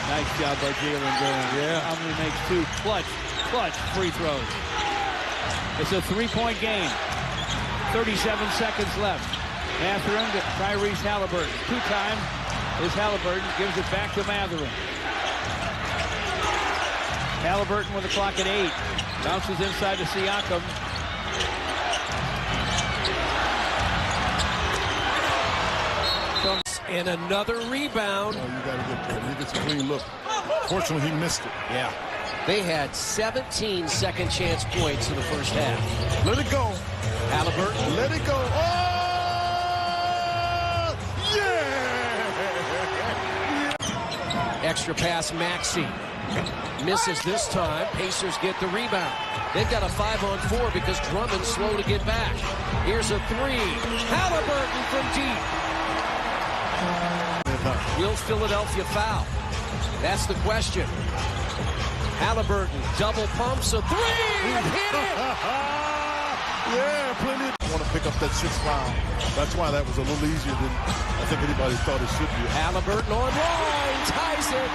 Nice job by Jalen Graham. Yeah. Omni makes two clutch free throws. It's a three-point game. 37 seconds left. Mathurin to Tyrese Haliburton. Two-time is Haliburton. Gives it back to Mathurin. Haliburton with the clock at 8. Bounces inside to Siakam. And another rebound. Oh, you gotta get that. He gets a clean look. Fortunately, he missed it. Yeah. They had 17 second chance points in the first half. Let it go. Haliburton. Let it go. Oh! Yeah! Extra pass, Maxey. Misses this time. Pacers get the rebound. They've got a 5-on-4 because Drummond's slow to get back. Here's a three. Haliburton from deep. Will Philadelphia foul? That's the question. Haliburton double pumps a three and hit it. Yeah, plenty. I want to pick up that 6th foul. That's why that was a little easier than I think anybody thought it should be. Haliburton online, ties it.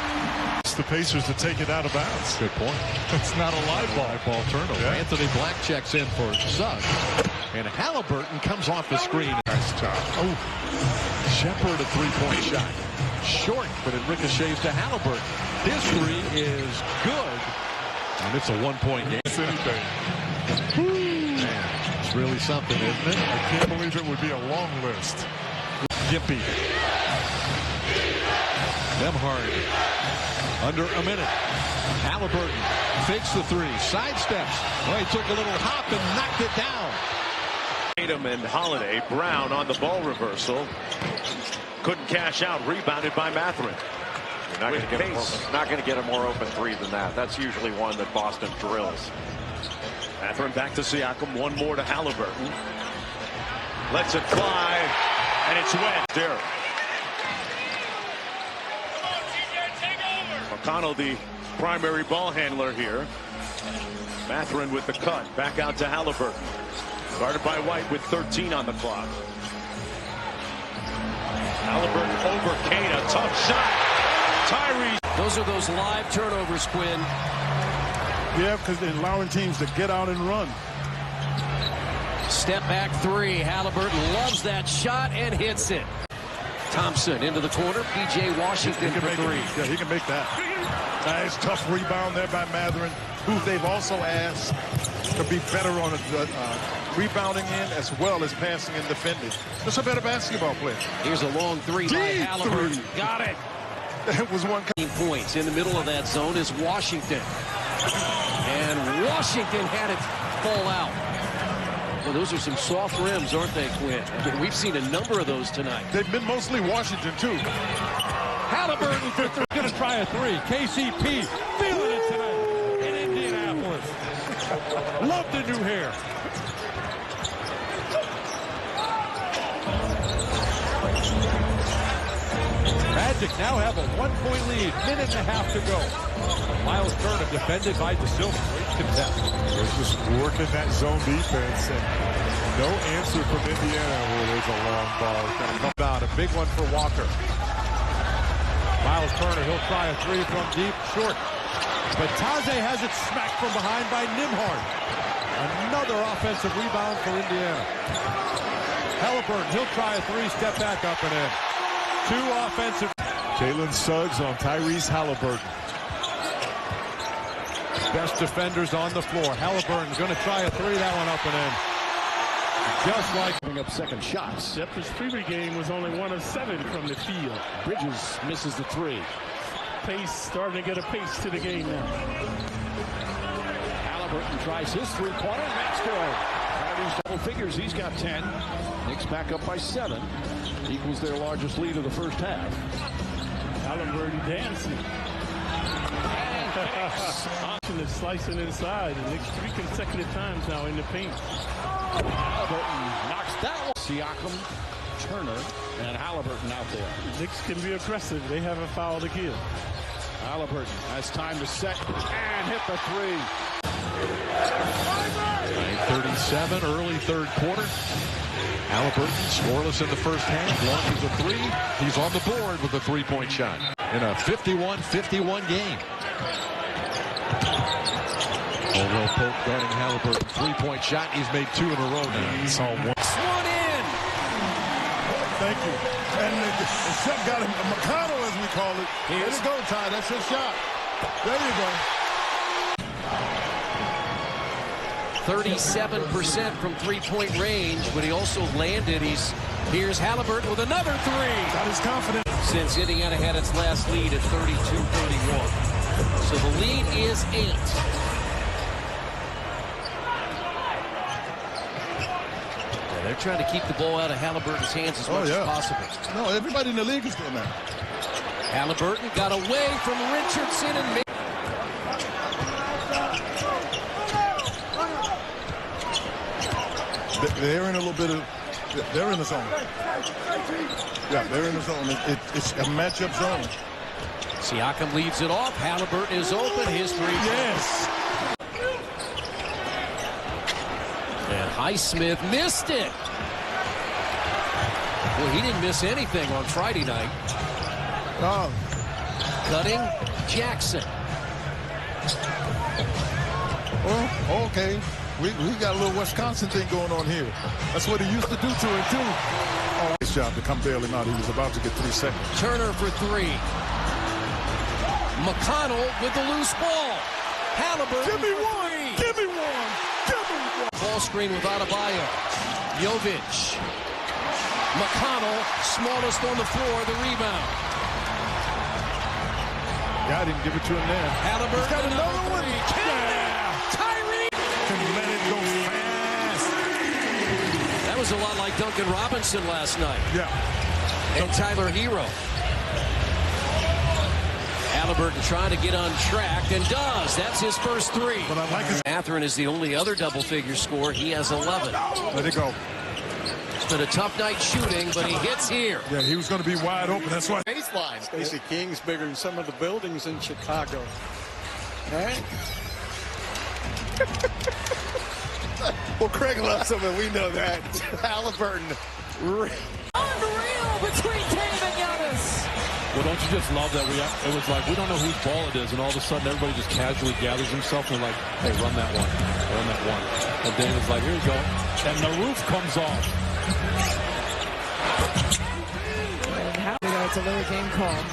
It's the Pacers to take it out of bounds. Good point. It's not a live ball turnover. Yeah. Anthony Black checks in for Suggs. And Haliburton comes off the screen. Nice job. Oh, Shepherd a three-point shot. Short, but it ricochets to Haliburton. His three is good. And it's a one-point game. It's anything. Man, it's really something, isn't it? I can't believe it would be a long list. Gimpy. Nemhard. Under a minute. Haliburton fakes the three. Sidesteps. Well, he took a little hop and knocked it down. Tatum and Holiday. Brown on the ball reversal. Couldn't cash out. Rebounded by Mathurin. Not going to get a more open three than that. That's usually one that Boston drills. Mathurin back to Siakam. One more to Haliburton. Lets it fly. And it's wet. Derek. McConnell, the primary ball handler here. Mathurin with the cut. Back out to Haliburton. Guarded by White with 13 on the clock. Haliburton over Kane. A tough shot. Tyrese. Those are those live turnovers, Quinn. Yeah, because they're allowing teams to get out and run. Step back three. Haliburton loves that shot and hits it. Thompson into the corner. P.J. Washington for three. Yeah, he can make that. Nice, tough rebound there by Mathurin, who they've also asked to be better on rebounding in as well as passing and defending. Just a better basketball player. Here's a long three by Haliburton. Got it. That was one. Points in the middle of that zone is Washington. And Washington had it fall out. Well, those are some soft rims, aren't they, Quinn? I mean, we've seen a number of those tonight. They've been mostly Washington, too. Haliburton for three. Going to try a three. KCP feeling it tonight in Indianapolis. Love the new hair. Magic now have a 1-point lead. Minute and a half to go. Miles Turner defended by De Silva. Great contest. They're just working that zone defense. And no answer from Indiana. Oh, there's a long ball. Going to come down. A big one for Walker. Miles Turner, he'll try a three from deep, short. But Taze has it smacked from behind by Nimhard. Another offensive rebound for Indiana. Haliburton, he'll try a three, step back up and in. Two offensive. Jalen Suggs on Tyrese Haliburton. Best defenders on the floor. Haliburton's going to try a three, that one up and in. Just like picking up second shots. Yep, his previous game was only 1 of 7 from the field. Bridges misses the three. Pace, starting to get a pace to the game now. Haliburton tries his three-pointer, and that's good. Tyrese double figures, he's got 10. Knicks back up by 7. Equals their largest lead of the first half. Haliburton dancing. Option is slicing inside. The Knicks 3 consecutive times now in the paint. Haliburton knocks that one. Siakam, Turner, and Haliburton out there. The Knicks can be aggressive. They have a foul to give. Haliburton has time to set and hit the three. 9:37, early third quarter. Haliburton scoreless in the first half. Launches a three. He's on the board with a three-point shot. in a 51-51 game. Caldwell Pope guarding Haliburton. Three-point shot. He's made 2 in a row now. He's on one. One in. Thank you. And the shot got him. McConnell, as we call it. There you go, Ty. That's your shot. There you go. 37% from three-point range, but he also landed. Here's Haliburton with another three. Got his confidence. Since Indiana had its last lead at 32-31. So the lead is 8. They're trying to keep the ball out of Haliburton's hands as much as possible. No, everybody in the league is doing that. Haliburton got away from Richardson and made. They're in a little bit of. They're in the zone. Yeah, they're in the zone. It's a matchup zone. Siakam leaves it off. Haliburton is open. His three. Yes. And Highsmith missed it. Well, he didn't miss anything on Friday night. Oh. Cutting Jackson. Oh, okay. We got a little Wisconsin thing going on here. That's what he used to do to him, too. Oh, nice job to come bailing out. He was about to get 3 seconds. Turner for 3. McConnell with the loose ball. Haliburton. Give me one. Give me one. Give me one. Ball screen with Adebayo. Jovic. McConnell, smallest on the floor, the rebound. Got him. Give it to him there. Haliburton. Got another one. Tyrese. Can let it go fast. That was a lot like Duncan Robinson last night. Yeah. And Tyler Hero. Haliburton trying to get on track and does. That's his first 3. But I like his. Mathurin is the only other double-figure scorer. He has 11. Let it go. It's been a tough night shooting, but he hits here. Yeah, he was going to be wide open. That's why. Baseline. Stacey King's bigger than some of the buildings in Chicago. Right? Well, Craig loves him, and we know that. Haliburton. Unreal between Tatum and Giannis. Well, don't you just love that it was like we don't know whose ball it is, and all of a sudden everybody just casually gathers himself and like, hey, run that one. And David's like, here you go. And the roof comes off. And how it's a lower game call.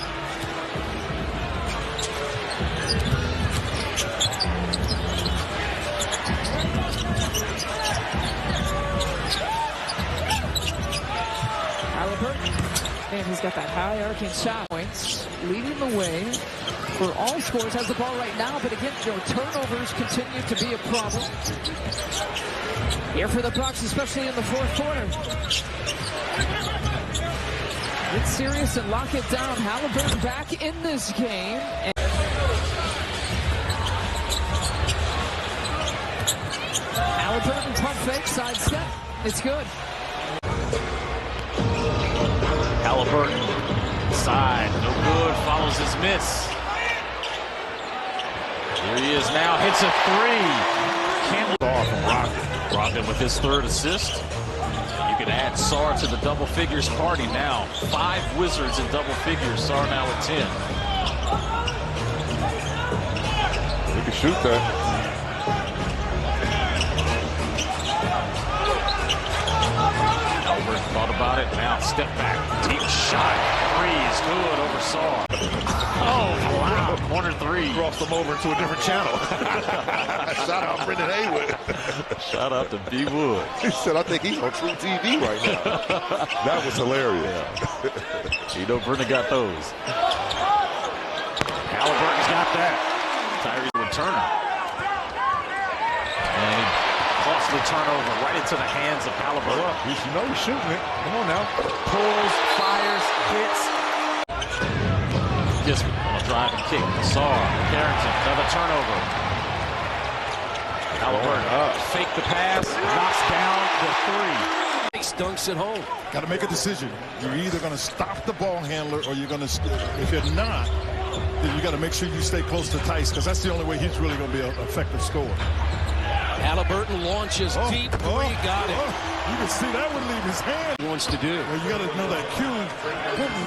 Haliburton. And he's got that high arcing shot points, leading the way for all scores. Has the ball right now, but again, turnovers continue to be a problem. Here for the Bucks, especially in the fourth quarter. Get serious and lock it down. Haliburton back in this game. Haliburton pump fake, side step. It's good. Haliburton, side, no good, follows his miss. Here he is now, hits a 3. Can't ball from Brogdon with his 3rd assist. You can add Sarr to the double figures party now. 5 Wizards in double figures, Sarr now at 10. You can shoot that. Albert thought about it, now step back, deep shot, 3 is good over Sarr. Oh, wow, corner 3. Crossed them over into a different channel. Shout out Brendan Haywood. Shout out to B. Wood. He said, I think he's on True TV right now. That was hilarious. Yeah. You know Brendan got those. Haliburton's got that. Tyrese with Turner. And costly turnover right into the hands of Haliburton. You know he's shooting it. Come on now. Pulls, fires, hits. Just on a driving kick. Sarr, Carrington, another turnover. Haliburton fake the pass, knocks down the 3. He dunks it home. Got to make a decision. You're either going to stop the ball handler or you're going to, if you're not, then you got to make sure you stay close to Tice because that's the only way he's really going to be an effective scorer. Haliburton launches deep. Got it. You can see that one leave his hand. wants to do. Well, you got to know that Putin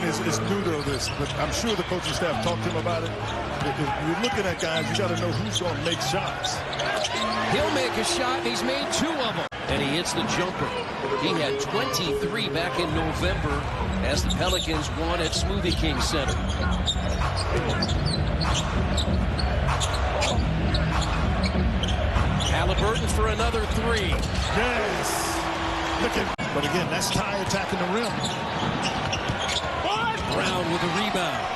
is new to this, but I'm sure the coaching staff talked to him about it. If you're looking at guys, you got to know who's going to make shots. He'll make a shot, and he's made 2 of them. And he hits the jumper. He had 23 back in November as the Pelicans won at Smoothie King Center. Haliburton for another 3. Yes. Look at, but again, that's Ty attacking the rim. Brown with a rebound.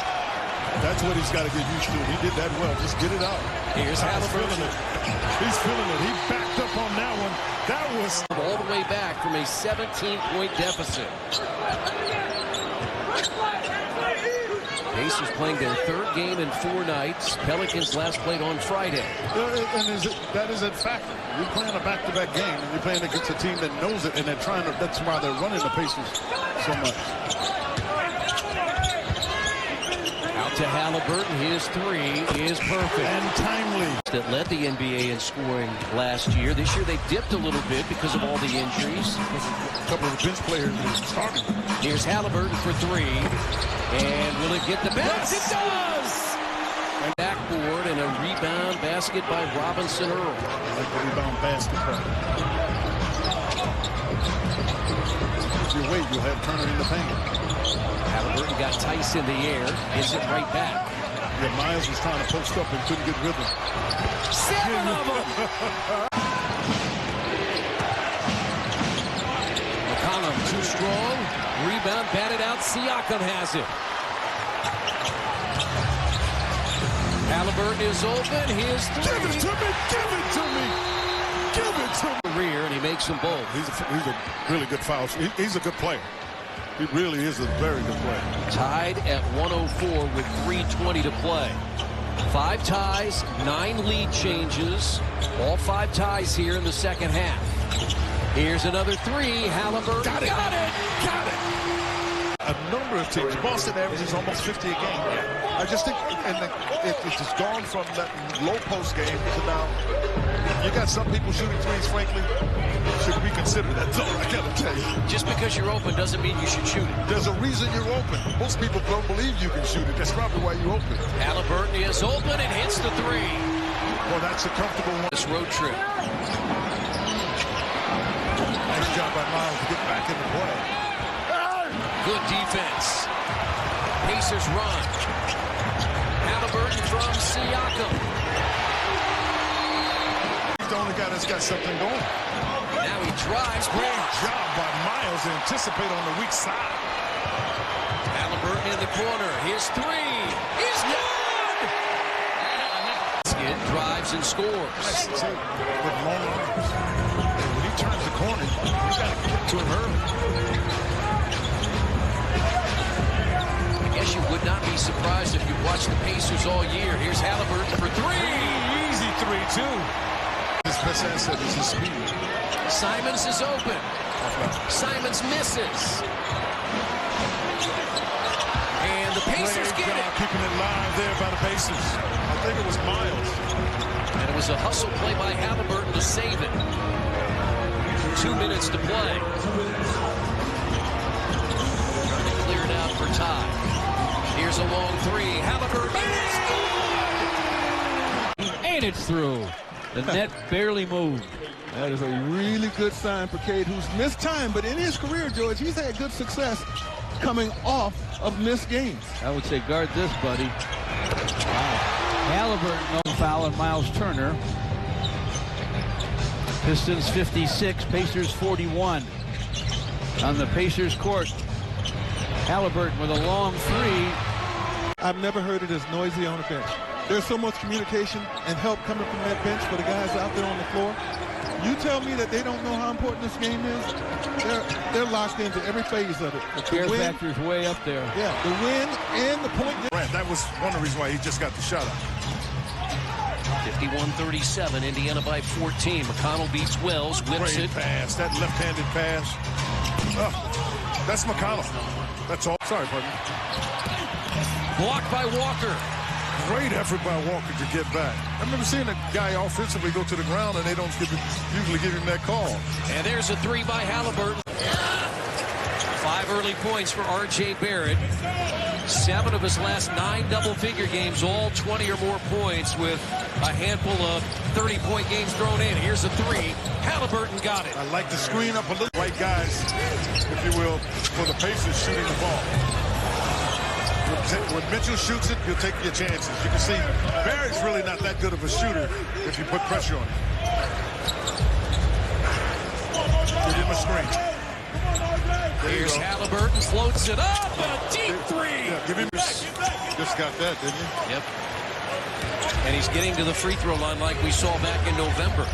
That's what he's got to get used to. He did that well. Just get it out. Here's Haliburton. He's feeling it. He backed up on that one. That was all the way back from a 17-point deficit. Pacers playing their 3rd game in 4 nights. Pelicans last played on Friday. And that is a factor. You're playing a back-to-back game, and you're playing against a team that knows it, and they're trying to. That's why they're running the Pacers so much. Out to Haliburton. His 3 is perfect. And timely. That led the NBA in scoring last year. This year they dipped a little bit because of all the injuries. A couple of bench players starting. Here's Haliburton for 3. And will it get the bounce? Yes. It does! And backboard and a rebound basket by Robinson Earl. Like the rebound basket. If you wait, you'll have Turner in the paint. Haliburton got Tice in the air. Hits it right back. Yeah, Miles was trying to post up and couldn't get rhythm. 7 of them! McCollum too strong. Rebound batted out. Siakam has it. Haliburton is open. His 3. Give it to me! Give it to me! Give it to me! Rear, and he makes them both. He's a really good foul. He's a good player. He really is a very good player. Tied at 104 with 3:20 to play. 5 ties, 9 lead changes. All 5 ties here in the second half. Here's another 3. Haliburton got it. Got it. A number of teams. Boston averages almost 50 a game. I just think it's just gone from that low post game to now. You got some people shooting threes, frankly. Should we consider that? So I gotta tell you. Just because you're open doesn't mean you should shoot it. There's a reason you're open. Most people don't believe you can shoot it. That's probably why you open. Haliburton is open and hits the 3. Well, that's a comfortable one. This road trip. Nice job by Miles to get back in the play. Good defense. Pacers run. Haliburton from Siakam. He's the only guy that's got something going. Now he drives. Great job by Miles to anticipate on the weak side. Haliburton in the corner. His 3 is good. Skid drives and scores. With long arms. When he turns the corner, you got to get to him early. I guess you would not be surprised if you watched the Pacers all year. Here's Haliburton for 3. Easy 3, too. His best asset is his speed. Simons is open. Simons misses. And the Pacers get it. Keeping it live there by the Pacers. I think it was Miles. And it was a hustle play by Haliburton to save it. 2 minutes to play. Trying to clear it out for Ty. Here's a long 3. Haliburton. And it's through. The net barely moved. That is a really good sign for Cade, who's missed time. But in his career, George, he's had good success coming off of missed games. I would say guard this, buddy. Wow. Haliburton, no foul on Miles Turner. Pistons 56, Pacers 41. On the Pacers court, Haliburton with a long 3. I've never heard it as noisy on a bench. There's so much communication and help coming from that bench for the guys out there on the floor. You tell me that they don't know how important this game is. They're locked into every phase of it. The care factor is way up there. Yeah, the win and the point. That was one of the reasons why he just got the shot up. 51-37, Indiana by 14. McConnell beats Wells, whips Great it. pass, that left-handed pass. Oh, that's McConnell. That's all. Sorry, pardon. Blocked by Walker. Great effort by Walker to get back. I remember seeing a guy offensively go to the ground and they don't usually give him that call. And there's a 3 by Haliburton. 5 early points for R.J. Barrett. 7 of his last 9 double-figure games, all 20 or more points with a handful of 30-point games thrown in. Here's a 3. Haliburton got it. I like to screen up a little. Right guys, if you will, for the Pacers shooting the ball. When Mitchell shoots it, you'll take your chances. You can see Barrett's really not that good of a shooter if you put pressure on him. Give him a screen. Here's Haliburton, floats it up, a deep 3. Yeah, give him just got that, didn't you? Yep. And he's getting to the free throw line like we saw back in November.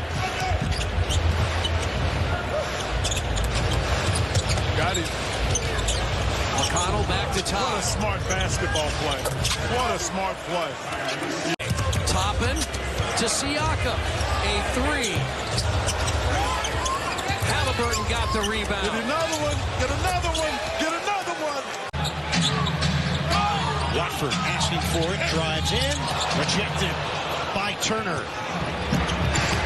Got him. McConnell back to top. What a smart basketball play. What a smart play. Toppin to Siakam. A 3. Haliburton got the rebound. Get another one. Get another one. Get another one. Watford asking for it. Drives in. Rejected by Turner.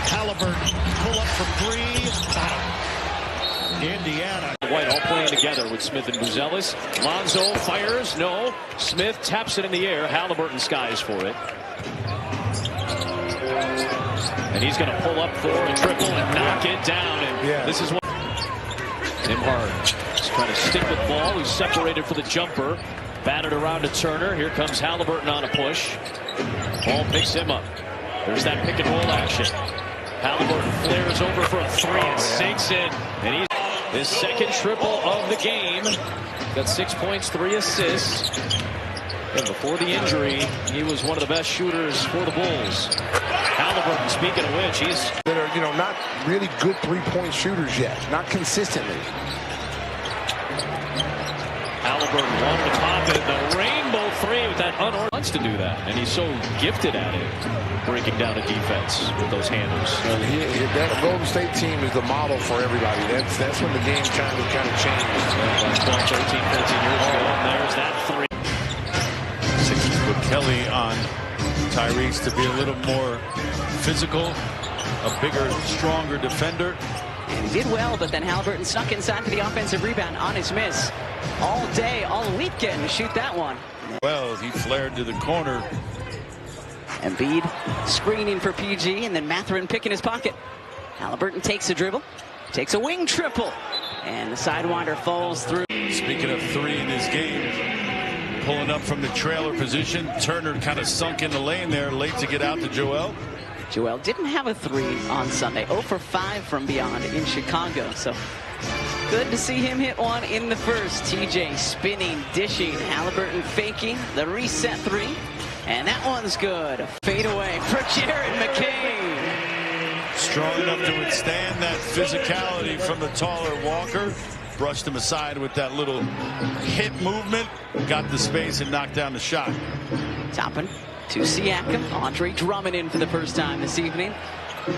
Haliburton pull up from 3. Indiana. White all playing together with Smith and Buzelis. Lonzo fires. No. Smith taps it in the air. Haliburton skies for it. And he's going to pull up for a triple and knock it down. And this is what Nembhard is trying to stick with the ball. He's separated for the jumper. Batted around to Turner. Here comes Haliburton on a push. Ball picks him up. There's that pick and roll action. Haliburton flares over for a 3 and sinks in. And he's his second triple of the game. Got 6 points, 3 assists. And before the injury, he was one of the best shooters for the Bulls. Haliburton, speaking of which, he's that are, not really good three-point shooters yet, not consistently. Haliburton wanted to pop it, the rainbow 3 with that wants to do that, and he's so gifted at it, breaking down a defense with those handles. And that Golden State team is the model for everybody. That's when the game kind of changes. 12, 13, 14 years ago, and there's that 3. Sixers put Kelly on Tyrese to be a little more physical, a bigger, stronger defender. And he did well, but then Haliburton snuck inside for the offensive rebound on his miss. All day, all weekend to shoot that one. Well, he flared to the corner. Embiid screening for PG, and then Mathurin picking his pocket. Haliburton takes a dribble, takes a wing triple, and the sidewinder falls through. Speaking of 3 in his game, pulling up from the trailer position, Turner kind of sunk in the lane there, late to get out to Joel. Joel didn't have a 3 on Sunday. 0 for 5 from beyond in Chicago. So good to see him hit one in the first. TJ spinning, dishing, Haliburton faking the reset 3. And that one's good. A fadeaway for Jared McCain. Strong enough to withstand that physicality from the taller Walker. Brushed him aside with that little hit movement. Got the space and knocked down the shot. Toppin to Siakam. Andre Drummond in for the first time this evening.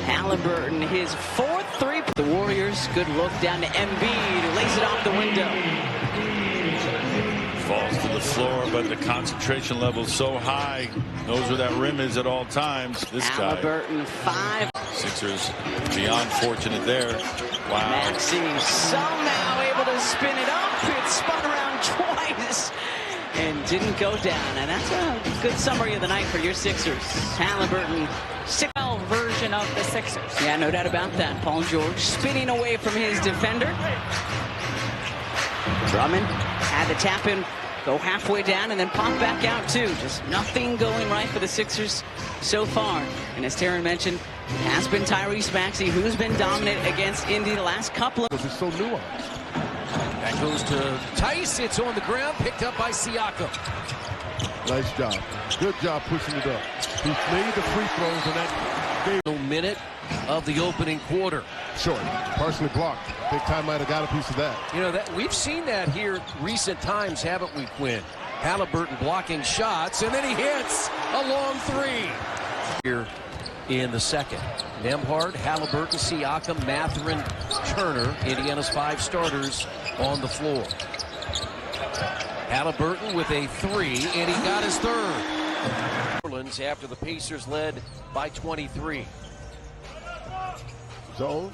Haliburton, his 4th 3. The Warriors, good look down to Embiid, who lays it off the window. Falls to the floor, but the concentration level so high. Knows where that rim is at all times. This guy. Haliburton 5. Sixers beyond fortunate there. Wow. Maxey somehow able to spin it up. It spun around twice and didn't go down. And that's a good summary of the night for your Sixers. Haliburton, 6 version of the Sixers. Yeah, no doubt about that. Paul George spinning away from his defender. Drummond had to tap in, go halfway down, and then pop back out too. Just nothing going right for the Sixers so far. And as Taryn mentioned, it has been Tyrese Maxey who's been dominant against Indy the last couple of. Because it's so nuanced. That goes to Tice. It's on the ground, picked up by Siakam. Nice job. Good job pushing it up. He made the free throws in that game. Minute of the opening quarter. Short, partially blocked. Big time might have got a piece of that. You know, that we've seen that here recent times, haven't we, Quinn? Haliburton blocking shots, and then he hits a long 3. Here in the second. Nembhard, Haliburton, Siakam, Mathurin, Turner, Indiana's 5 starters on the floor. Haliburton with a 3, and he got his 3rd. Orleans after the Pacers led by 23. Zone.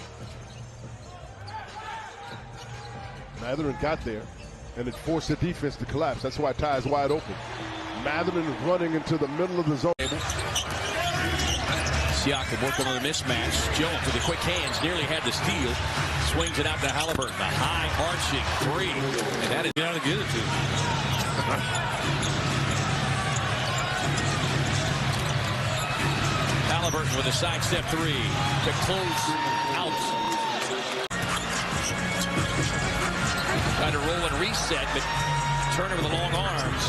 Mathurin got there. and it forced the defense to collapse. That's why Ty is wide open. Mathurin is running into the middle of the zone. Siakam working on the mismatch. Jones with the quick hands, nearly had the steal. Swings it out to Haliburton. The high arching three. And that is how to get it to. Haliburton with a sidestep three to close out. Trying to roll and reset, but Turner with the long arms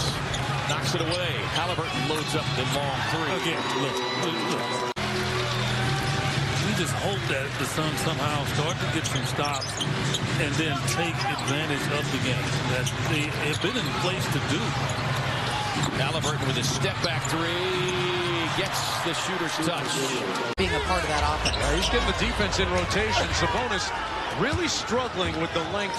knocks it away. Haliburton loads up the long three. Again, look. We just hope that the Suns somehow start to get some stops and then take advantage of the game that they have been in place to do. Haliburton with a step-back three gets the shooter's touch. Being a part of that offense. He's getting the defense in rotation. Sabonis really struggling with the length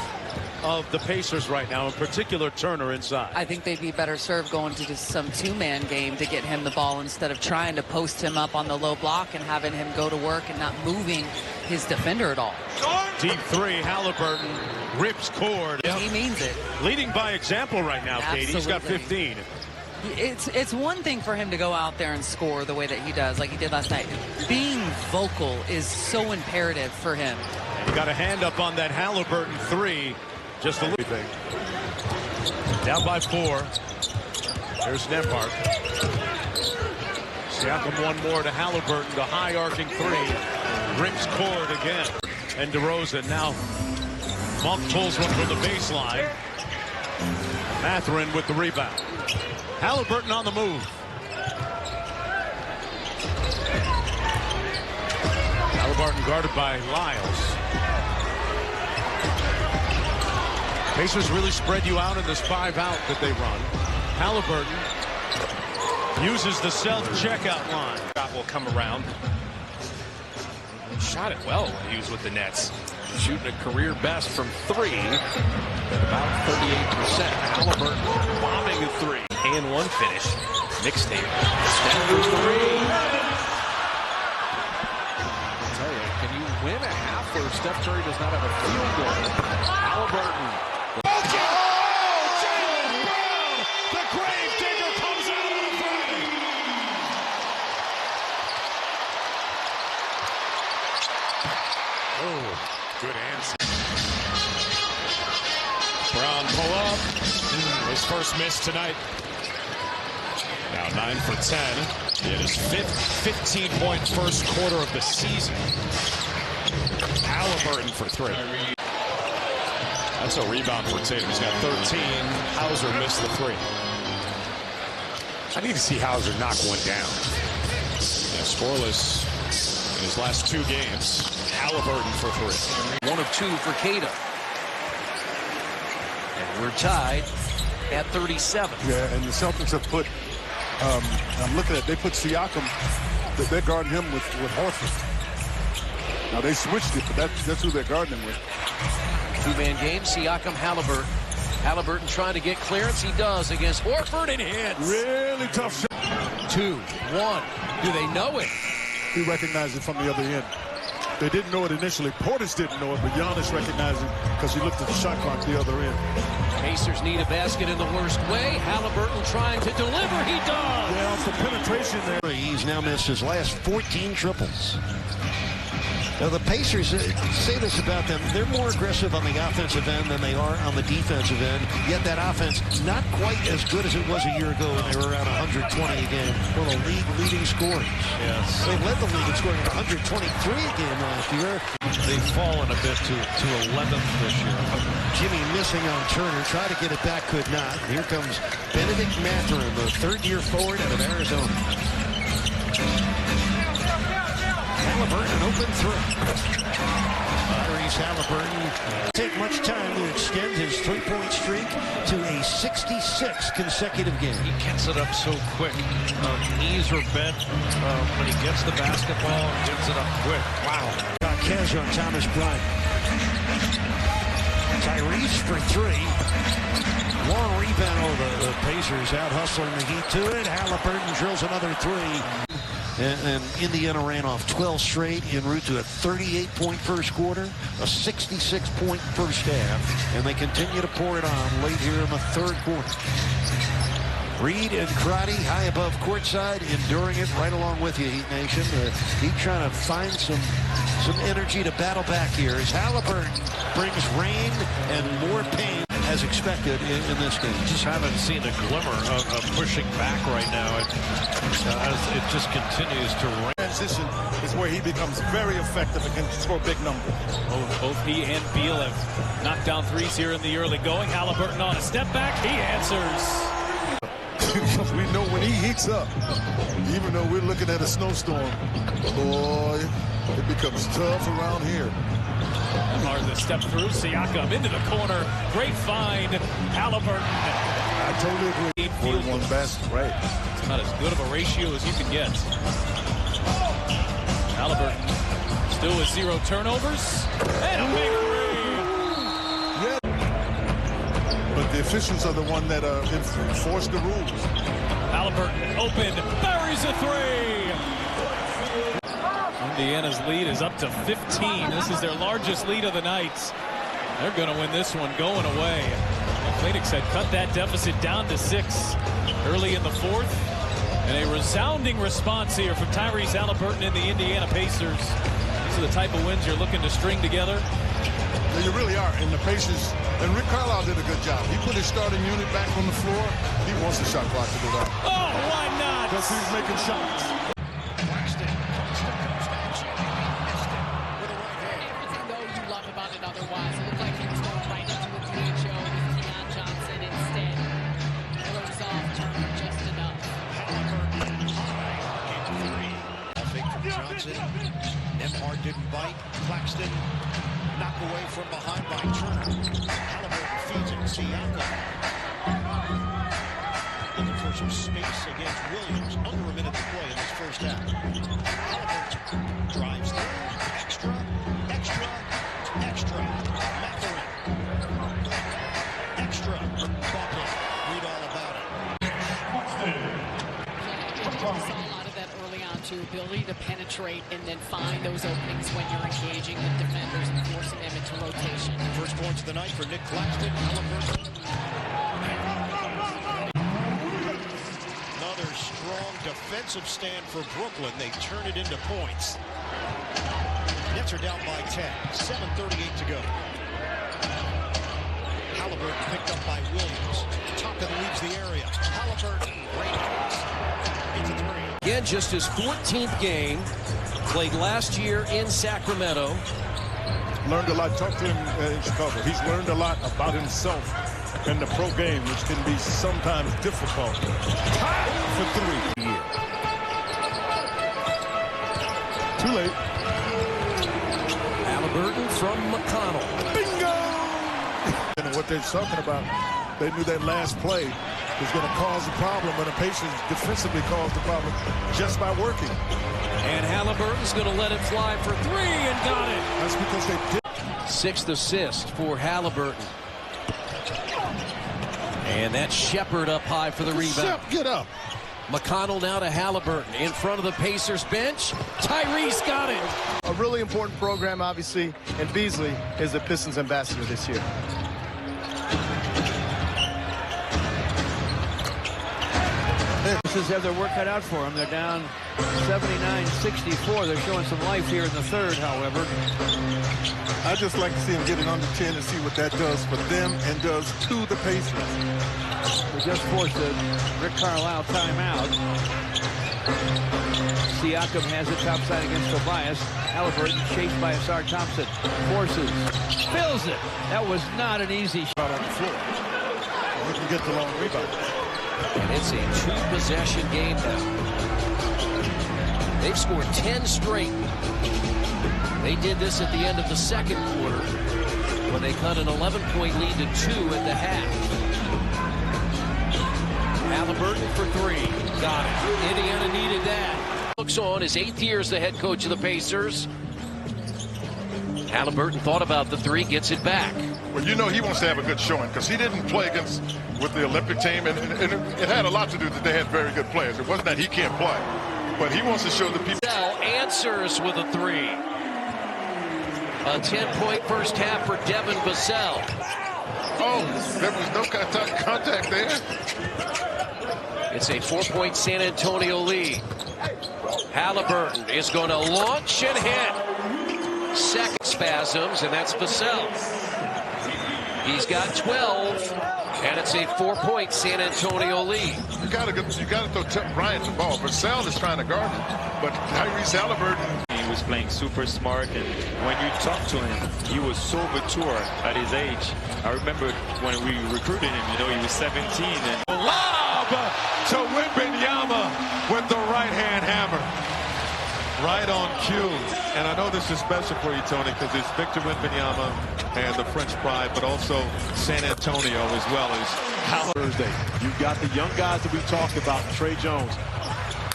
of the Pacers right now, in particular Turner inside. I think they'd be better served going to just some two-man game to get him the ball instead of trying to post him up on the low block and having him go to work and not moving his defender at all. Deep three, Haliburton rips cord. He means it. Leading by example right now, Katie. He's got 15. It's one thing for him to go out there and score the way that he does, like he did last night. Being vocal is so imperative for him. And got a hand up on that Haliburton three. Just a little thing. Down by 4. There's Nembhard. Siakam one more to Haliburton. The high arcing three. Rips cord again. And DeRozan now. Monk pulls one from the baseline. Mathurin with the rebound. Haliburton on the move. Haliburton guarded by Lyles. Pacers really spread you out in this 5-out that they run. Haliburton uses the self-checkout line. Shot will come around. Shot it well when he was with the Nets. Shooting a career best from 3 at about 38%. Haliburton bombing a 3. And one finish. Mixtape. Steph for 3. I'll tell you, can you win a half where Steph Curry does not have a field goal? Haliburton. Good answer. Brown pull up. His first miss tonight. Now 9 for 10. In his 15-point first quarter of the season. Haliburton for 3. That's a rebound for Tatum. He's got 13. Hauser missed the 3. I need to see Hauser knock one down. Yeah, scoreless in his last 2 games. Haliburton for 3. 1 of 2 for Cato. And we're tied at 37. Yeah, and the Celtics have put, I'm looking at, they put Siakam, they're guarding him with Horford. Now they switched it, but that's who they're guarding him with. 2-man game, Siakam, Haliburton. Haliburton trying to get clearance. He does against Horford and hits. Really tough shot. 2, 1. Do they know it? He recognized it from the other end. They didn't know it initially. Portis didn't know it, but Giannis recognized it because he looked at the shot clock the other end. Pacers need a basket in the worst way. Haliburton trying to deliver. He does. Yeah, off the penetration there. He's now missed his last 14 triples. Now, the Pacers, say this about them, they're more aggressive on the offensive end than they are on the defensive end, yet that offense not quite as good as it was a year ago when they were around 120 a game. One of the league-leading scorers. Yes. They led the league in scoring at 123 a game last year. They've fallen a bit to 11th this year. Jimmy missing on Turner, tried to get it back, could not. Here comes Benedict Mathurin, the third-year forward out of Arizona. Haliburton open three. Tyrese Haliburton take much time to extend his three-point streak to a 66 consecutive game. He gets it up so quick. Knees are bent when he gets the basketball and gets it up quick. Wow. Got Kez on Thomas Bryant. Tyrese for 3. Long rebound. The Pacers out hustling the Heat to it. Haliburton drills another 3. And Indiana ran off 12 straight en route to a 38-point first quarter, a 66-point first half, and they continue to pour it on late here in the third quarter. Reed and Crotty high above courtside, enduring it right along with you, Heat Nation. Heat trying to find some energy to battle back here as Haliburton brings rain and more pain as expected in this game. Just haven't seen a glimmer of pushing back right now. As it just continues to rain. Transition is where he becomes very effective and can score big numbers. Both he and Beal have knocked down threes here in the early going. Haliburton on a step back. He answers. We know when he heats up, even though we're looking at a snowstorm, boy, it becomes tough around here. Hard to step through. Siakam into the corner. Great find. Haliburton. I totally agree. 41 basket, right. It's not as good of a ratio as you can get. Haliburton still with 0 turnovers. And a big three. Yeah. But the officials are the one that enforce the rules. Haliburton open. Buries a three. Indiana's lead is up to 15. This is their largest lead of the night. They're going to win this one going away. Phoenix had cut that deficit down to 6 early in the fourth. And a resounding response here from Tyrese Haliburton and the Indiana Pacers. These are the type of wins you're looking to string together. Well, you really are. And the Pacers, and Rick Carlisle did a good job. He put his starting unit back on the floor. He wants the shot clock to go down. Oh, why not? Because he's making shots. Otherwise, it looked like he was going right into a DHO with Keon Johnson instead. Throws off Turner just enough. Fake from Johnson. Nembhard didn't bite. Claxton knocked away from behind by Turner. Haliburton feeds it. Siakam looking for some space against Williams. Under a minute to play in this first half. Haliburton drives through. Extra. Mathurin. Extra. Bucket. Read all about it. We saw a lot of that early on, too. Ability to penetrate and then find those openings when you're engaging the defenders and forcing them into rotation. First points of the night for Nick Claxton. Haliburton. Another strong defensive stand for Brooklyn. They turn it into points. Nets are down by 10. 7:38 to go. Haliburton picked up by Williams. Toppin leaves the area. Haliburton, great pass. It's a three. Again, just his 14th game. Played last year in Sacramento. Learned a lot. Talked to him in Chicago. He's learned a lot about himself in the pro game, which can be sometimes difficult. Tied for 3. Too late. Haliburton from McConnell. Bingo! And what they're talking about, they knew that last play was going to cause a problem, and the Pacers defensively caused the problem just by working. And Haliburton's going to let it fly for 3 and got it. That's because they did. 6th assist for Haliburton. And that's Shepard up high for the rebound. Get up. McConnell now to Haliburton in front of the Pacers bench. Tyrese got it. A really important program, obviously, and Beasley is the Pistons ambassador this year. Pistons have their work cut out for them. They're down 79-64. They're showing some life here in the third, however. I just like to see them getting under 10 and see what that does for them and does to the Pacers. We just forced a Rick Carlisle timeout. Siakam has it topside against Tobias. Haliburton chased by Asar Thompson. Forces. Fills it. That was not an easy shot on the floor. We can get the long rebound. And it's a 2-possession game now. They've scored 10 straight. They did this at the end of the second quarter when they cut an 11-point lead to 2 at the half. Haliburton for 3. Got it. Indiana needed that. Looks on his 8th year as the head coach of the Pacers. Haliburton thought about the 3, gets it back. Well, you know he wants to have a good showing because he didn't play with the Olympic team, and it had a lot to do that they had very good players. It wasn't that he can't play. but he wants to show the people. Answers with a 3. A 10-point first half for Devin Vassell. Oh, there was no contact there. It's a 4-point San Antonio lead. Haliburton is going to launch and hit. Second spasms, and that's Vassell. He's got 12, and it's a 4-point San Antonio lead. You got to throw Bryant the ball. Vassell is trying to guard it, but Tyrese Haliburton. He was playing super smart, and when you talk to him, he was so mature at his age. I remember when we recruited him, you know, he was 17. And Lob to Wembanyama with the right-hand hammer. Right on cue. And I know this is special for you, Tony, because it's Victor Wembanyama and the French pride, but also San Antonio as well as Thursday. You've got the young guys that we talked about, Trey Jones,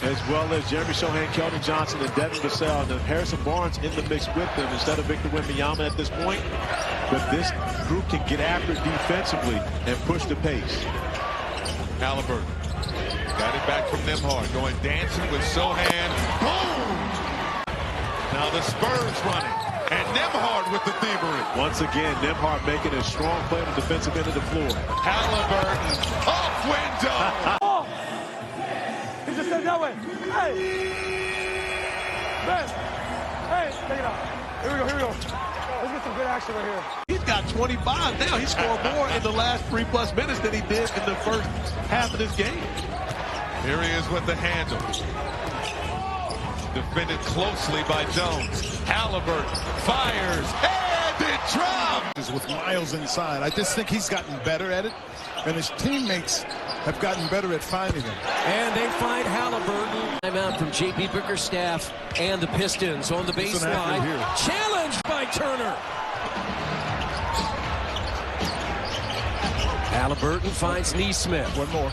as well as Jeremy Sohan, Keldon Johnson, and Devin Vassell. And Harrison Barnes in the mix with them instead of Victor Wembanyama at this point. But this group can get after it defensively and push the pace. Haliburton got it back from Nembhard, going dancing with Sohan. Boom! Now the Spurs running, and Nembhard with the thievery. Once again, Nembhard making a strong play on the defensive end of the floor. Haliburton off window. Oh! He just said that way. Hey! Ben! Hey, take it out. Here we go, here we go. Let's get some good action right here. He's got 25 now. He scored more in the last 3+ minutes than he did in the first half of this game. Here he is with the handle. Defended closely by Jones. Haliburton fires, and it drops. With Miles inside, I just think he's gotten better at it, and his teammates have gotten better at finding him. And they find Haliburton. Timeout from J.B. Bickerstaff and the Pistons on the baseline. Challenged by Turner. Haliburton finds Neesmith. One more.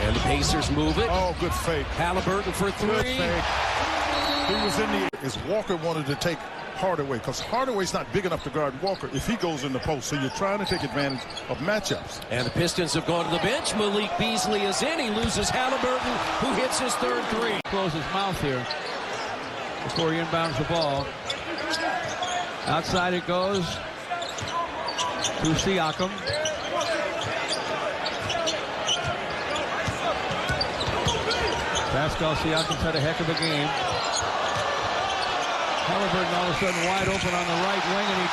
And the Pacers move it. Oh, good fake. Haliburton for 3. Good fake. He was in the as Walker wanted to take Hardaway, because Hardaway's not big enough to guard Walker if he goes in the post. So you're trying to take advantage of matchups. And the Pistons have gone to the bench. Malik Beasley is in. He loses Haliburton, who hits his third 3. Close his mouth here before he inbounds the ball. Outside it goes to Siakam. Pascal Siakam's had a heck of a game. Haliburton all of a sudden wide open on the right wing, and he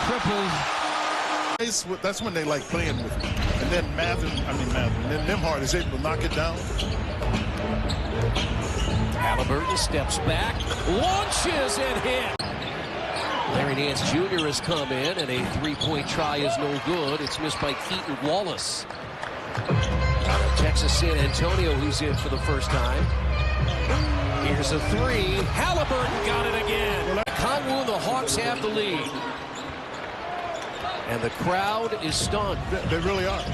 triples. That's when they like playing with him. And then then Nembhard is able to knock it down. Haliburton steps back, launches and hit. Larry Nance Jr. has come in, and a 3-point try is no good. It's missed by Keaton Wallace. Texas San Antonio, who's in for the first time. Here's a 3. Haliburton got it again. Kongwu and the Hawks have the lead. And the crowd is stunned. They really are.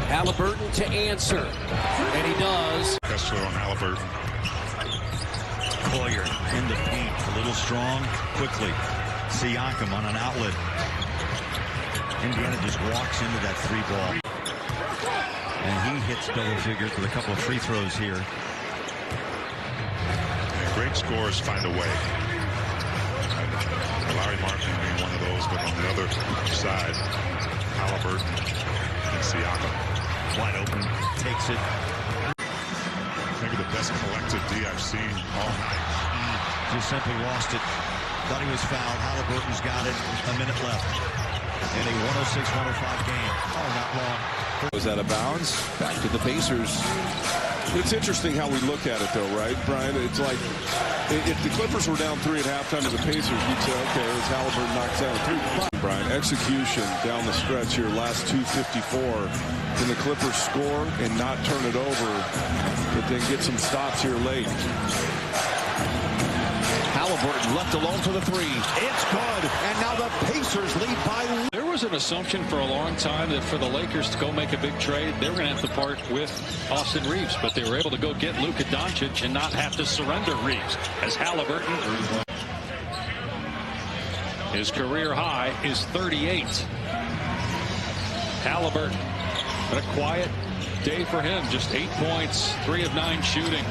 Haliburton to answer. And he does. Kessler on Haliburton. Collier in the paint, a little strong, quickly. Siakam on an outlet. Indiana just walks into that 3-ball. And he hits double figures with a couple of free throws here. And great scorers find a way. Larry Martin being one of those, but on the other side, Haliburton and Siakam. Wide open, takes it. Maybe the best collective D I've seen all night. Just simply lost it. Thought he was fouled. Haliburton's got it. A minute left. In a 106-105 game. Oh, not long. Was out of bounds. Back to the Pacers. It's interesting how we look at it, though, right, Brian? It's like if the Clippers were down 3 at halftime to the Pacers, you'd say, okay, it's Haliburton knocks down 3. Brian, execution down the stretch here, last 2:54. Can the Clippers score and not turn it over, but then get some stops here late? Haliburton left alone for the 3. It's good. And now the Pacers lead by. There was an assumption for a long time that for the Lakers to go make a big trade, they were going to have to part with Austin Reeves, but they were able to go get Luka Doncic and not have to surrender Reeves, as Haliburton, his career high is 38. Haliburton, but a quiet day for him. Just 8 points, 3 of 9 shooting.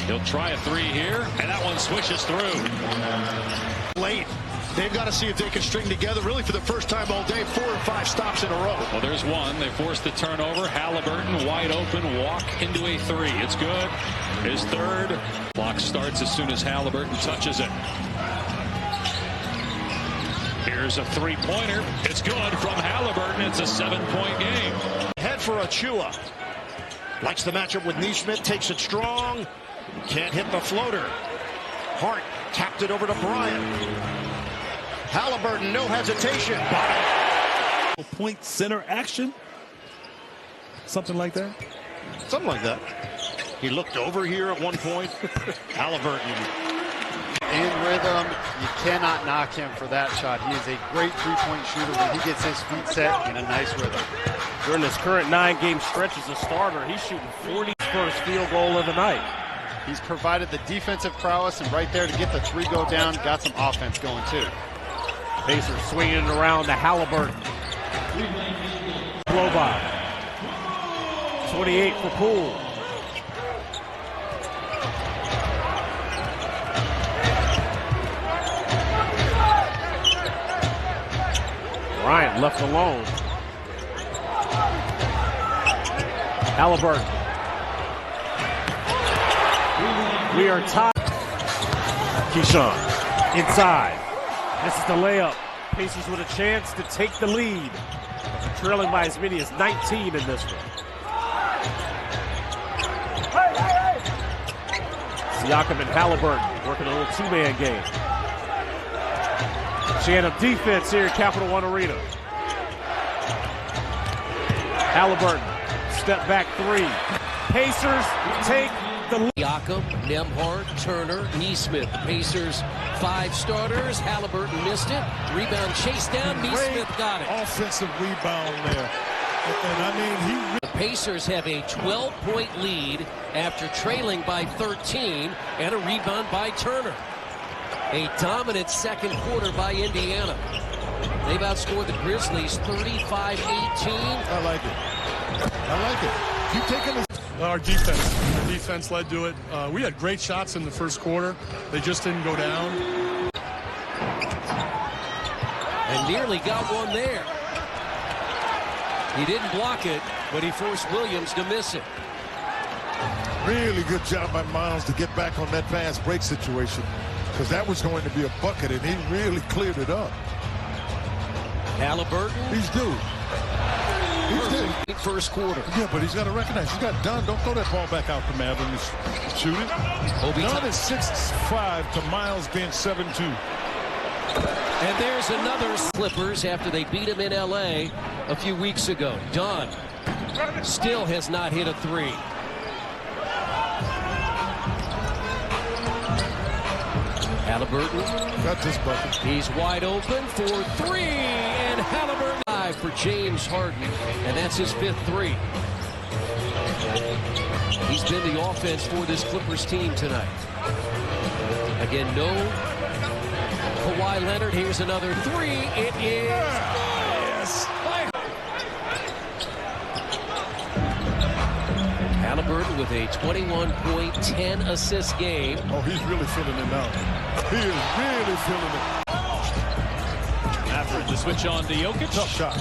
He'll try a 3 here, and that one swishes through. Late. They've got to see if they can string together, really for the first time all day, 4 or 5 stops in a row. Well, there's one. They forced the turnover. Haliburton wide open, walk into a 3. It's good. His third. Clock starts as soon as Haliburton touches it. Here's a 3-pointer. It's good from Haliburton. It's a 7-point game. Head for Achua. Likes the matchup with Neesmith. Takes it strong. Can't hit the floater. Hart tapped it over to Bryant. Haliburton, no hesitation. Point center action. Something like that. Something like that. He looked over here at one point. Haliburton. In rhythm, you cannot knock him for that shot. He is a great three-point shooter when he gets his feet set in a nice rhythm. During this current 9-game stretch as a starter, he's shooting 40 first field goal of the night. He's provided the defensive prowess, and right there to get the 3 go down, got some offense going too. Pacers swinging it around to Haliburton. Blow by. 28 for Poole. Bryant left alone. Haliburton. We are tied. Keyshawn inside. This is the layup. Pacers with a chance to take the lead. Trailing by as many as 19 in this one. Siakam and Haliburton working a little two-man game. Chant of defense here at Capital One Arena. Haliburton, step back 3. Pacers take the lead. Siakam, Nembhard, Turner, Neesmith. Pacers 5 starters. Haliburton missed it. Rebound chased down. Neesmith got it. Offensive rebound there. And I mean, the Pacers have a 12-point lead after trailing by 13 and a rebound by Turner. A dominant second quarter by Indiana. They've outscored the Grizzlies 35-18. I like it. I like it. Keep taking this. Our defense led to it. We had great shots in the first quarter. They just didn't go down. And nearly got one there. He didn't block it, but he forced Williams to miss it. Really good job by Miles to get back on that fast break situation, because that was going to be a bucket, and he really cleared it up. Haliburton. He's due. First quarter. Yeah, but he's got to recognize. He's got Dunn. Don't throw that ball back out to Matherin and shoot it. Dunn is 6'5" to Miles being 7'2". And there's another Clippers after they beat him in L.A. a few weeks ago. Dunn still has not hit a 3. Haliburton. Got this bucket. He's wide open for 3. And Haliburton for James Harden. And that's his 5th 3. He's been the offense for this Clippers team tonight. Again, no Kawhi Leonard. Here's another 3. It is. Yes. Haliburton with a 21-point, 10-assist game. Oh, he's really feeling it now. He is really feeling it. Matherin to switch on to Jokic. Tough shot.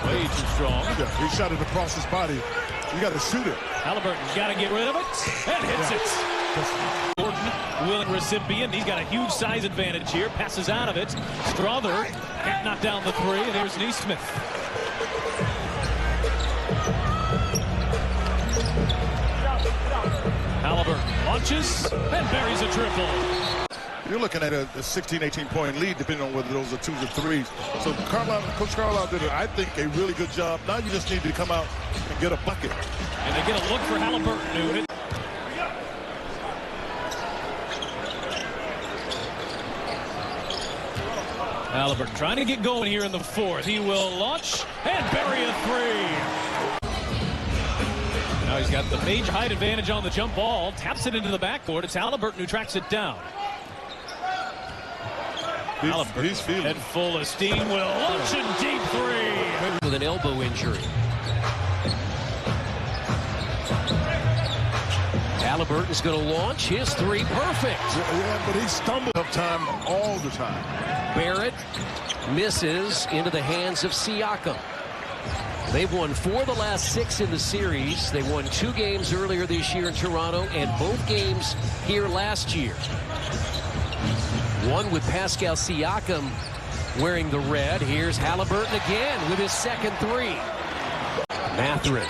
Way too strong. Yeah, he shot it across his body. You got to shoot it. Haliburton's got to get rid of it. And hits it. Gordon, willing recipient. He's got a huge size advantage here. Passes out of it. Strother can't knock down the 3. And here's Neesmith. Haliburton launches and buries a triple. You're looking at a 16, 18-point lead, depending on whether those are 2s or 3s. So Coach Carlisle did, I think, a really good job. Now you just need to come out and get a bucket. And they get a look for Haliburton. Haliburton trying to get going here in the 4th. He will launch and bury a 3. Now he's got the major height advantage on the jump ball. Taps it into the backcourt. It's Haliburton who tracks it down. He's feeling and full of steam will launch a deep 3. With an elbow injury. Haliburton's going to launch his three. Perfect. Yeah, but he stumbled up time all the time. Barrett misses into the hands of Siakam. They've won 4 of the last 6 in the series. They won 2 games earlier this year in Toronto and both games here last year. One with Pascal Siakam wearing the red. Here's Haliburton again with his second 3. Mathurin.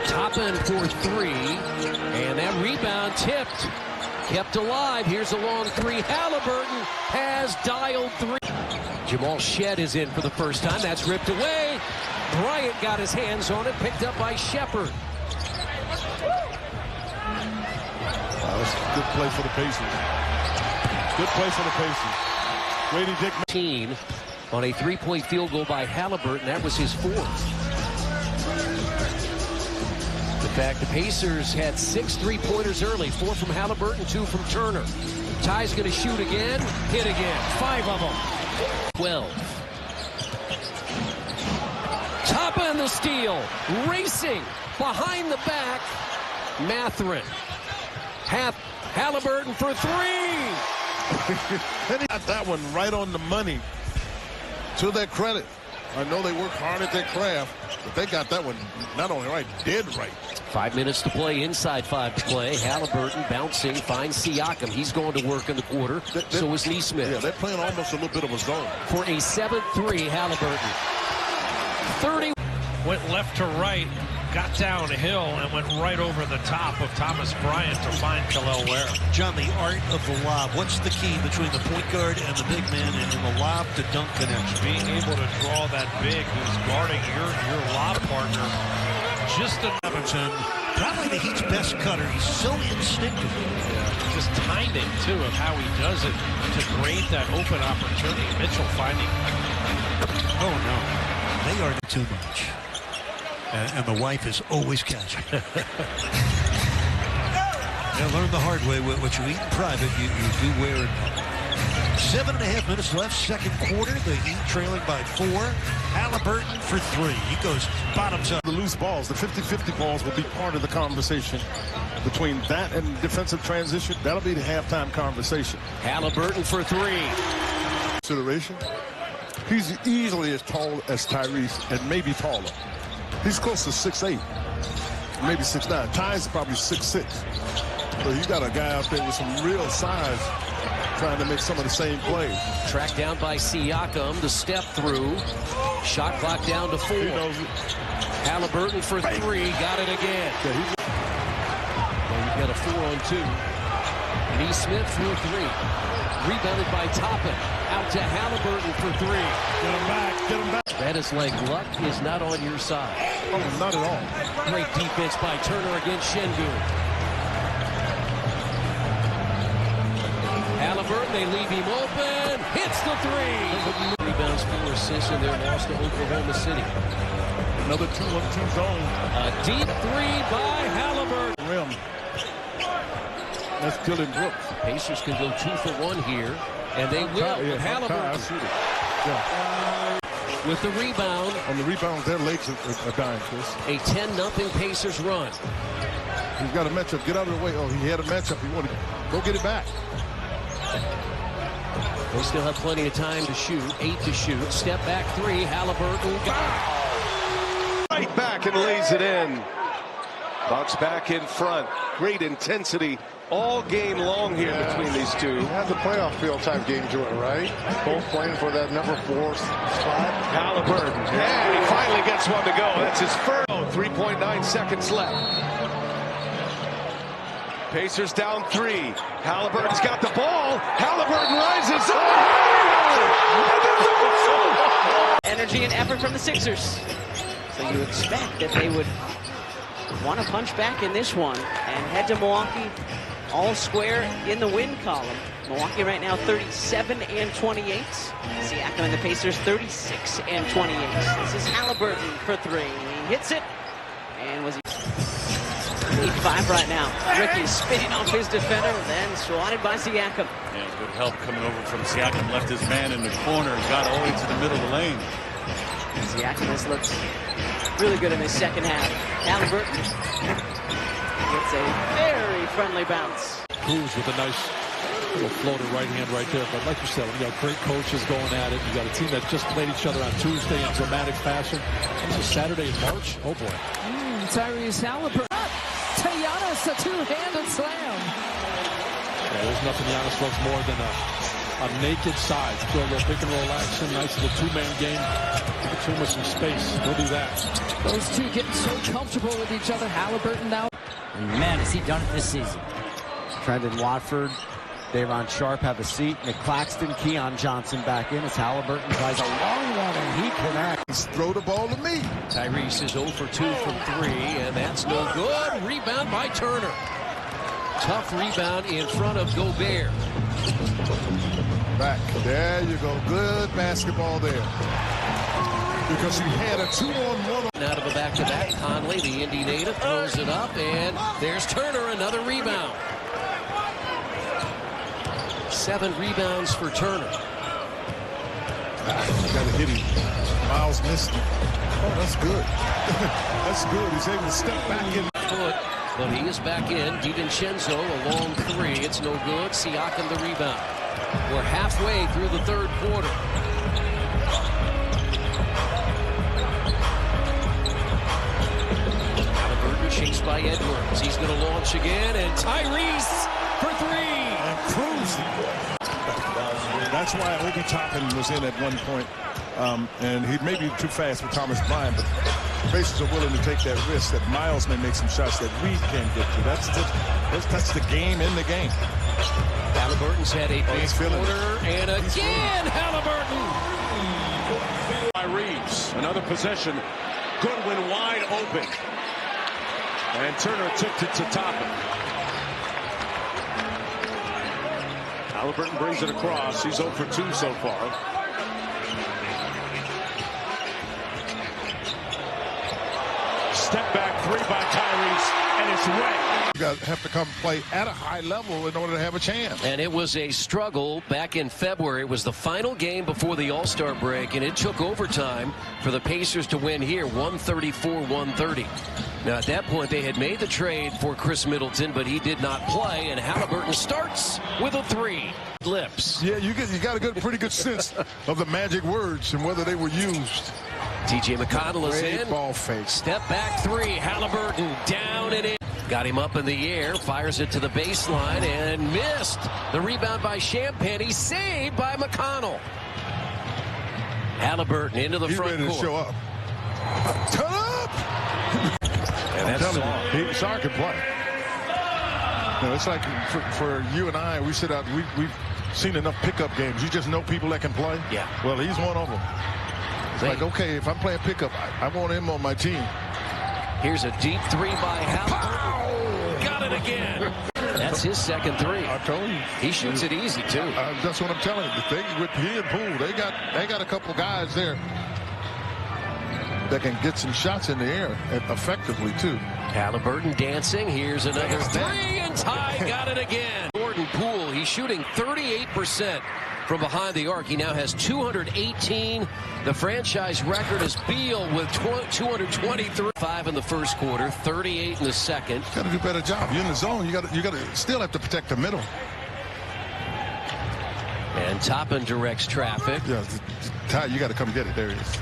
Toppin for 3. And that rebound tipped. Kept alive. Here's a long 3. Haliburton has dialed 3. Jamal Shed is in for the first time. That's ripped away. Bryant got his hands on it. Picked up by Shepard. That's a good play for the Pacers. Good play for the Pacers. Grady Dick. On a 3-point field goal by Haliburton. That was his 4th. In fact, the Pacers had 6 3-pointers early. 4 from Haliburton, 2 from Turner. Ty's going to shoot again. Hit again. 5 of them. 12. Toppin the steal. Racing behind the back. Mathurin. Haliburton for 3. And he got that one right on the money. To their credit. I know they work hard at their craft, but they got that one not only right, dead right. 5 minutes to play, inside 5 to play. Haliburton bouncing, finds Siakam. He's going to work in the quarter. So is Neesmith. Yeah, they're playing almost a little bit of a zone. For a 7-3, Haliburton. 30. Went left to right, got downhill, and went right over the top of Thomas Bryant to find Kel'el Ware. John, the art of the lob. What's the key between the point guard and the big man in the lob to dunk connection? Being able to draw that big who's guarding your lob partner. Just Robinson. Probably the Heat's best cutter. He's so instinctive. Yeah, just timing, too, of how he does it to create that open opportunity. Mitchell finding. Oh, no. They are too much. And the wife is always catching. You learn the hard way. What you eat in private, you do wear it. 7.5 minutes left, second quarter. The Heat trailing by 4. Haliburton for 3. He goes bottoms up. The loose balls, the 50-50 balls will be part of the conversation. Between that and defensive transition, that'll be the halftime conversation. Haliburton for 3. Consideration. He's easily as tall as Tyrese and maybe taller. He's close to 6'8", maybe 6'9". Ty's probably 6'6". So you got a guy out there with some real size trying to make some of the same plays. Tracked down by Siakam, the step through. Shot clock down to 4. Haliburton for 3, got it again. Yeah, well, you've got a 4-on-2. Neesmith for 3. Rebounded by Toppin. Out to Haliburton for 3. Get him back, get him back. That is like luck is not on your side. Oh, not at all. Great defense by Turner against Şengün. Haliburton, they leave him open. Hits the 3. Rebounds, 4 assists in their loss to Oklahoma City. Another 2-on-2 zone. A deep 3 by Haliburton. Rim. That's Dylan Brooks. Pacers can go 2 for 1 here, and they will with Haliburton. With the rebound. On the rebound, their legs are dying, Chris. A 10-0 Pacers run. He's got a matchup. Get out of the way. Oh, he had a matchup. He wanted to go get it back. They still have plenty of time to shoot. 8 to shoot. Step back 3. Haliburton got it. Right back and lays it in. Bucks back in front. Great intensity all game long here between these two. He has a playoff field type game to it, right? Both playing for that number 4 spot. Haliburton. And he finally gets one to go. That's his first. 3.9 seconds left. Pacers down 3. Haliburton's got the ball. Haliburton rises up. Energy and effort from the Sixers. So you expect that they would want to punch back in this one and head to Milwaukee all square in the win column. Milwaukee right now 37-28. Siakam and the Pacers 36-28. This is Haliburton for 3. He hits it. And was he 8-5 right now. Ricky spinning off his defender, then swatted by Siakam. Yeah, good help coming over from Siakam. Left his man in the corner and got all the way to the middle of the lane. Siakam has looked really good in his second half. Haliburton gets a very friendly bounce. Cruz with a nice little floater right hand right there. But like you said, we got great coaches going at it. You got a team that just played each other on Tuesday in dramatic fashion. This is Saturday in March. Oh boy. Tyrese Haliburton. To Giannis, a two-handed slam. Yeah, there's nothing Giannis loves more than a naked side. Throw a little pick and roll action. Nice little two-man game. Give it to him with some space. We'll do that. Those two getting so comfortable with each other. Haliburton now. And man, has he done it this season. Trendon Watford, Day'Ron Sharp have a seat. McClaxton, Keon Johnson back in as Haliburton tries a long one and he connects. Throw the ball to me. Tyrese is 0 for 2 from 3, and that's no good. Rebound by Turner. Tough rebound in front of Gobert. Back. There you go. Good basketball there. Because he had a 2-on-1. Out of a back-to-back, Conley, the Indy native, throws it up, and there's Turner, another rebound. 7 rebounds for Turner. Got to hit him. Miles missed him. Oh, that's good. That's good. He's able to step back in. But he is back in. DiVincenzo, a long 3. It's no good. Siakam the rebound. We're halfway through the third quarter. Haliburton chased by Edwards. He's going to launch again, and Tyrese for 3. And cruising. That's why Obi Toppin was in at one point. And he may be too fast for Thomas Bryant, but the Pacers are willing to take that risk that Miles may make some shots that Reed can't get to. That's the game in the game. Haliburton's had a big quarter, and again Haliburton. By Reeves, another possession. Goodwin wide open. And Turner tipped it to Toppin. Haliburton brings it across. He's 0 for 2 so far. Step back 3 by Tyrese, and it's wet. You got to have to come play at a high level in order to have a chance. And it was a struggle back in February. It was the final game before the All-Star break, and it took overtime for the Pacers to win here, 134-130. Now, at that point, they had made the trade for Chris Middleton, but he did not play, and Haliburton starts with a 3. Lips. Yeah, you got a pretty good sense of the magic words and whether they were used. TJ McConnell is in. Ball fake. Step back 3. Haliburton down and in. Got him up in the air. Fires it to the baseline and missed. The rebound by Champagnie. Saved by McConnell. Haliburton into the front court. He's ready to show up. Turn up! And that's all. Sark can play. You know, it's like for you and I, we sit out, we've seen enough pickup games. You just know people that can play. Yeah. Well, he's one of them. It's like, okay, if I'm playing pickup, I want him on my team. Here's a deep 3 by Haliburton. Got it again. That's his second 3. I told you. He shoots it easy, too. That's what I'm telling you. The thing with he and Poole, they got a couple guys there that can get some shots in the air effectively, too. Haliburton dancing. Here's another 3, and Ty got it again. Jordan Poole, he's shooting 38% from behind the arc. He now has 218. The franchise record is Beal with 223. 5 in the first quarter, 38 in the second. Got to do a better job. You're in the zone. You got to still have to protect the middle. And Toppin directs traffic. Yeah, Ty, you got to come get it. There he is.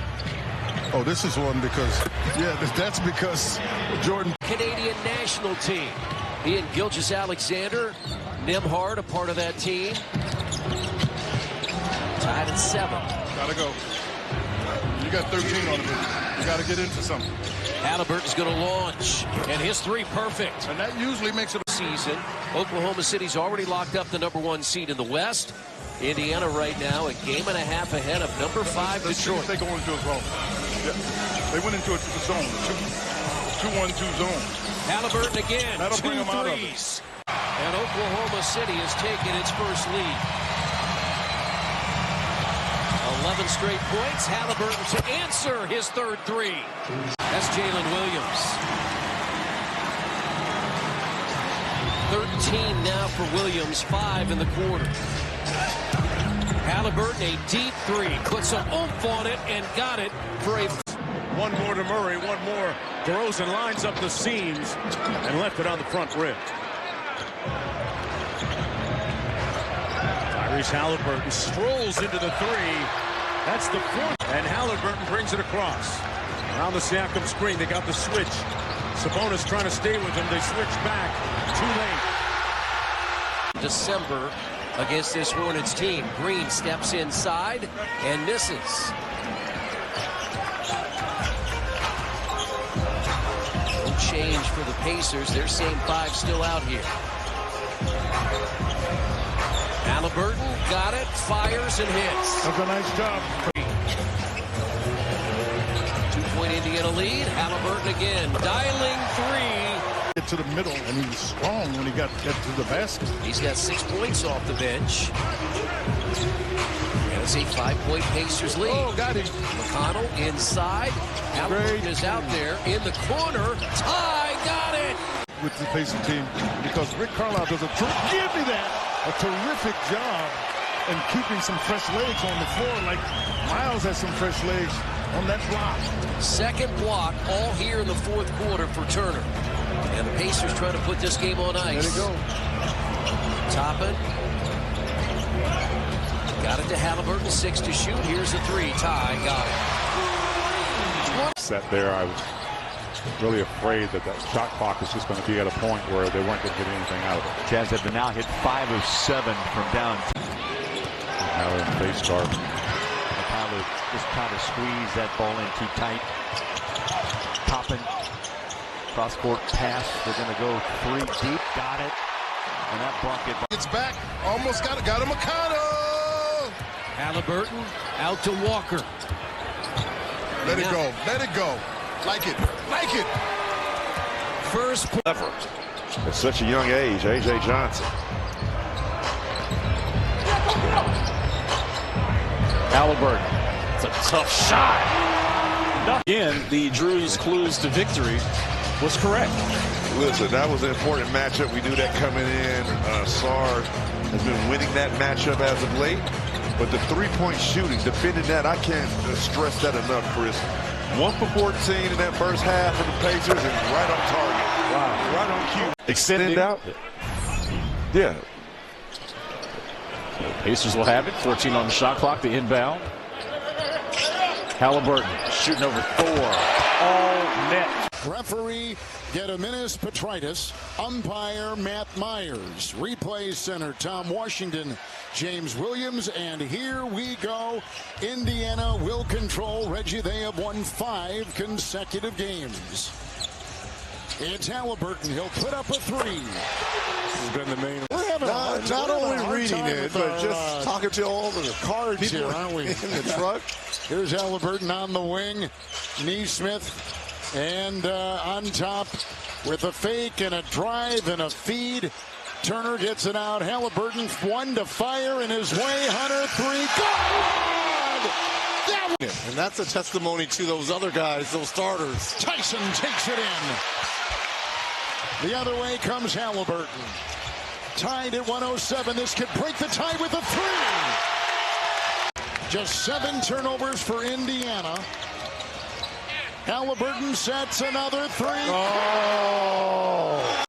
Oh, this is one because, yeah, that's because Jordan. Canadian national team. He and Gilgeous-Alexander, Nembhard, a part of that team. Tied at 7. Gotta go. You got 13 on him. You got to get into something. Haliburton's going to launch, and his 3 perfect. And that usually makes it a season. Oklahoma City's already locked up the #1 seed in the West. Indiana right now a game and a half ahead of number 5 Detroit. They go into a zone. Yeah. They went into a zone, 2-1-2 zone. Haliburton again. That'll 2 bring them out of it. threes. And Oklahoma City has taken its first lead. 11 straight points. Haliburton to answer his third 3. That's Jalen Williams. 13 now for Williams, 5 in the quarter. Haliburton, a deep 3, put some oomph on it and got it for a One more to Murray. One more. DeRozan lines up the seams and left it on the front rim. Tyrese Haliburton strolls into the three. That's the fourth. And Haliburton brings it across. Around the Siakam screen, they got the switch. Sabonis trying to stay with him. They switch back. Too late. December against this Hornets team. Green steps inside and misses. No change for the Pacers. Their same five still out here. Haliburton got it, fires and hits. That's a nice job. 2-point Indiana lead. Haliburton again, dialing three. Get to the middle, and he was strong when he got to the basket. He's got 6 points off the bench. And it's a 5-point Pacers lead. Oh, got him. McConnell inside. Haliburton is out there in the corner. Ty got it. With the Pacers team, because Rick Carlisle does a terrific job in keeping some fresh legs on the floor. Like Miles has some fresh legs on that block. Second block all here in the fourth quarter for Turner. And the Pacers trying to put this game on ice. There you go. Toppin. Got it to Haliburton, 6 to shoot. Here's a three. Ty got it. Set there, I was really afraid that that shot clock was just going to be at a point where they weren't going to get anything out of it. Jazz have now hit 5 of 7 from down. Now they're in face guard. McConnell just trying to squeeze that ball in too tight. Toppin. Cross-court pass. They're going to go 3 deep. Got it. And that bucket. It's back. Almost got it. Got him, McConnell. Haliburton out to Walker. Let it go. Let it go. Like it. Like it. First ever. At such a young age, A.J. Johnson. Haliburton. It's a tough shot. Again, the Drew's clues to victory was correct. Listen, that was an important matchup. We knew that coming in. Sarr has been winning that matchup as of late. But the three-point shooting, defending that, I can't stress that enough, Chris. 1 for 14 in that first half for the Pacers, and right on target. Wow. Right on cue. Extend out. Yeah. So Pacers will have it. 14 on the shot clock. The inbound. Haliburton shooting over 4. All net. Referee Gediminas Petritis. Umpire Matt Myers. Replay center Tom Washington, James Williams, and here we go. Indiana will control. Reggie, they have won 5 consecutive games. It's Haliburton. He'll put up a 3. This has been the main. We're having not only reading it, but just talking to all the cards here, aren't we? In the truck. Here's Haliburton on the wing. Neesmith. And on top with a fake and a drive and a feed. Turner gets it out. Haliburton 1 to fire in his way. Hunter 3. Good! And that's a testimony to those other guys, those starters. Tyson takes it in. The other way comes Haliburton. Tied at 107. This could break the tie with a 3. Just 7 turnovers for Indiana. Haliburton sets another 3. Oh!